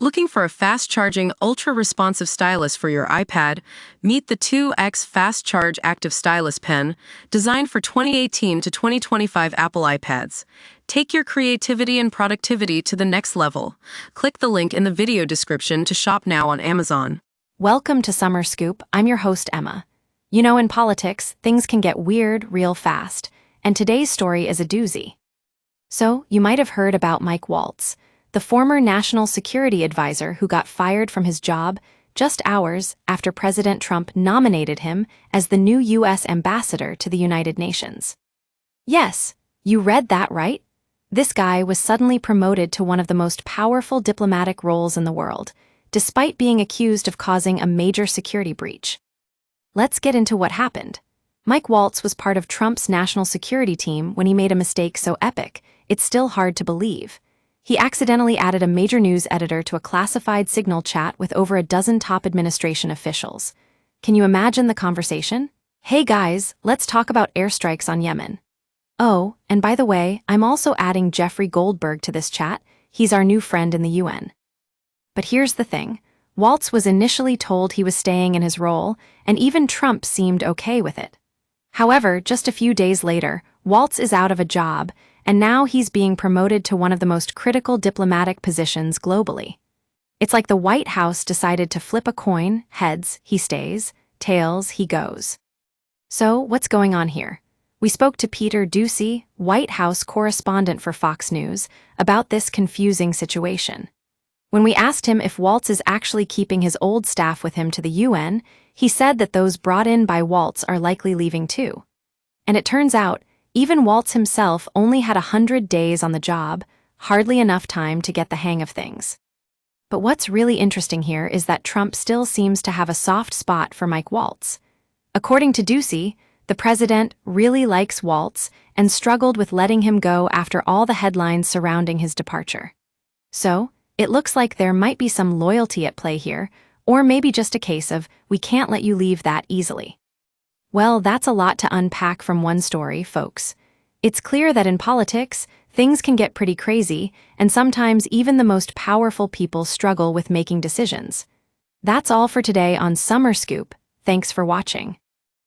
Looking for a fast-charging, ultra-responsive stylus for your iPad? Meet the 2X Fast Charge Active Stylus Pen, designed for 2018 to 2025 Apple iPads. Take your creativity and productivity to the next level. Click the link in the video description to shop now on Amazon. Welcome to Summer Scoop. I'm your host, Emma. You know, in politics, things can get weird real fast, and today's story is a doozy. So, you might have heard about Mike Waltz, the former national security advisor who got fired from his job just hours after President Trump nominated him as the new U.S. ambassador to the United Nations. Yes, you read that right. This guy was suddenly promoted to one of the most powerful diplomatic roles in the world, despite being accused of causing a major security breach. Let's get into what happened. Mike Waltz was part of Trump's national security team when he made a mistake so epic, it's still hard to believe. He accidentally added a major news editor to a classified Signal chat with over a dozen top administration officials. Can you imagine the conversation? Hey guys, let's talk about airstrikes on Yemen. Oh, and by the way, I'm also adding Jeffrey Goldberg to this chat. He's our new friend in the UN. But here's the thing. Waltz was initially told he was staying in his role, and even Trump seemed okay with it. However, just a few days later, Waltz is out of a job, and now he's being promoted to one of the most critical diplomatic positions globally. It's like the White House decided to flip a coin: heads, he stays; tails, he goes. So, what's going on here? We spoke to Peter Doocy, White House correspondent for Fox News, about this confusing situation. When we asked him if Waltz is actually keeping his old staff with him to the UN, he said that those brought in by Waltz are likely leaving too. And it turns out, even Waltz himself only had 100 days on the job, hardly enough time to get the hang of things. But what's really interesting here is that Trump still seems to have a soft spot for Mike Waltz. According to Doocy, the president really likes Waltz and struggled with letting him go after all the headlines surrounding his departure. So, it looks like there might be some loyalty at play here, or maybe just a case of, we can't let you leave that easily. Well, that's a lot to unpack from one story, folks. It's clear that in politics, things can get pretty crazy, and sometimes even the most powerful people struggle with making decisions. That's all for today on Summer Scoop. Thanks for watching.